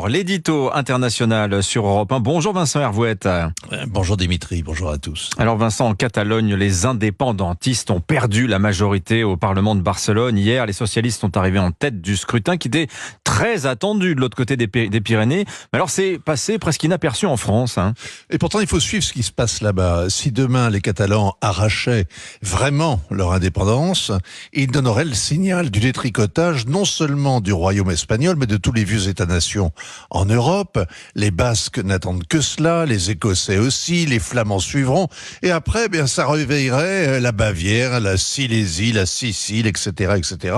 L'édito international sur Europe 1. Bonjour Vincent Hervouette. Bonjour Dimitri, bonjour à tous. Alors Vincent, en Catalogne, les indépendantistes ont perdu la majorité au Parlement de Barcelone. Hier, les socialistes sont arrivés en tête du scrutin qui était très attendu de l'autre côté des Pyrénées. Mais alors c'est passé presque inaperçu en France. Et pourtant, il faut suivre ce qui se passe là-bas. Si demain les Catalans arrachaient vraiment leur indépendance, ils donneraient le signal du détricotage non seulement du royaume espagnol, mais de tous les vieux États-nations en Europe. Les Basques n'attendent que cela, les Écossais aussi, les Flamands suivront. Et après, ça réveillerait la Bavière, la Silésie, la Sicile, etc., etc.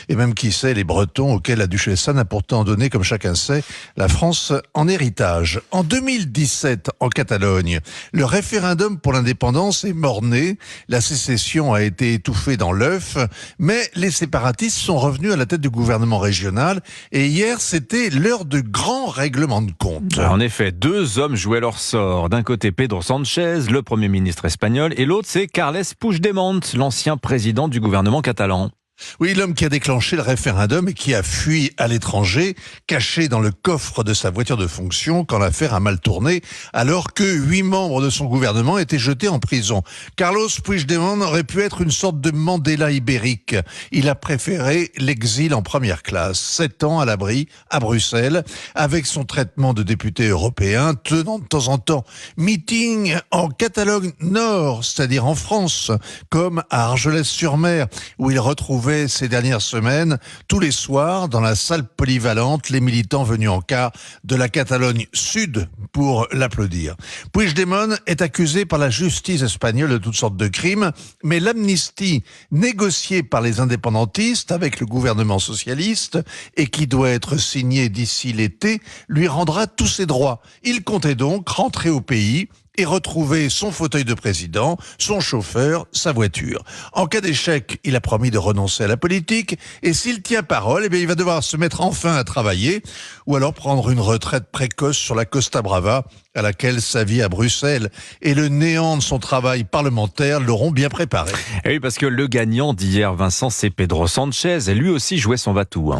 Et même, qui sait, les Bretons, auxquels la duchesse Anne a pourtant donné, comme chacun sait, la France en héritage. En 2017, en Catalogne, le référendum pour l'indépendance est mort-né. La sécession a été étouffée dans l'œuf, mais les séparatistes sont revenus à la tête du gouvernement régional. Et hier, c'était l'heure de grand règlement de compte. En effet, deux hommes jouaient leur sort. D'un côté, Pedro Sánchez, le Premier ministre espagnol, et l'autre, c'est Carles Puigdemont, l'ancien président du gouvernement catalan. Oui, l'homme qui a déclenché le référendum et qui a fui à l'étranger, caché dans le coffre de sa voiture de fonction quand l'affaire a mal tourné, alors que 8 membres de son gouvernement étaient jetés en prison. Carlos Puigdemont aurait pu être une sorte de Mandela ibérique. Il a préféré l'exil en première classe, 7 ans à l'abri, à Bruxelles, avec son traitement de député européen, tenant de temps en temps meeting en Catalogne Nord, c'est-à-dire en France, comme à Argelès-sur-Mer, où il retrouvait ces dernières semaines, tous les soirs, dans la salle polyvalente, les militants venus en quart de la Catalogne Sud pour l'applaudir. Puigdemont est accusé par la justice espagnole de toutes sortes de crimes, mais l'amnistie négociée par les indépendantistes avec le gouvernement socialiste et qui doit être signée d'ici l'été lui rendra tous ses droits. Il comptait donc rentrer au pays et retrouver son fauteuil de président, son chauffeur, sa voiture. En cas d'échec, il a promis de renoncer à la politique, et s'il tient parole, il va devoir se mettre enfin à travailler, ou alors prendre une retraite précoce sur la Costa Brava, à laquelle sa vie à Bruxelles et le néant de son travail parlementaire l'auront bien préparé. Et oui, parce que le gagnant d'hier, Vincent, c'est Pedro Sánchez, et lui aussi jouait son va-tout.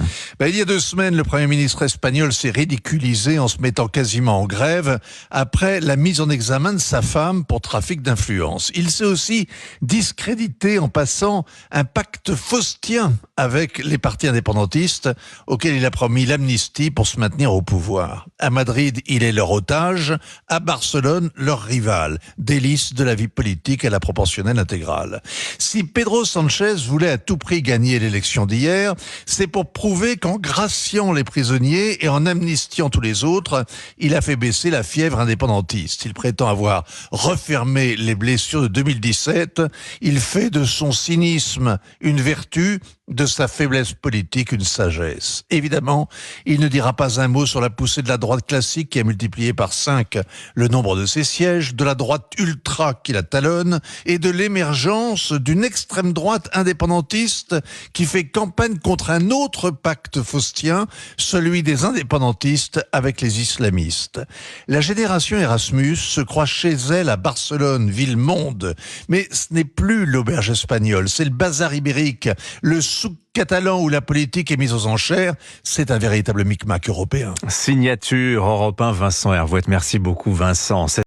Il y a 2 semaines, le Premier ministre espagnol s'est ridiculisé en se mettant quasiment en grève après la mise en examen de sa femme pour trafic d'influence. Il s'est aussi discrédité en passant un pacte faustien avec les partis indépendantistes auxquels il a promis l'amnistie pour se maintenir au pouvoir. À Madrid, il est leur otage. À Barcelone, leur rival, délice de la vie politique à la proportionnelle intégrale. Si Pedro Sánchez voulait à tout prix gagner l'élection d'hier, c'est pour prouver qu'en graciant les prisonniers et en amnistiant tous les autres, il a fait baisser la fièvre indépendantiste. Il prétend avoir refermé les blessures de 2017. Il fait de son cynisme une vertu, de sa faiblesse politique une sagesse. Évidemment, il ne dira pas un mot sur la poussée de la droite classique qui a multiplié par 5 le nombre de ses sièges, de la droite ultra qui la talonne et de l'émergence d'une extrême droite indépendantiste qui fait campagne contre un autre pacte faustien, celui des indépendantistes avec les islamistes. La génération Erasmus se croit chez elle à Barcelone, ville-monde, mais ce n'est plus l'auberge espagnole, c'est le bazar ibérique, le souk catalan où la politique est mise aux enchères, c'est un véritable micmac européen. Signature Europe 1, Vincent Hervouette. Merci beaucoup Vincent.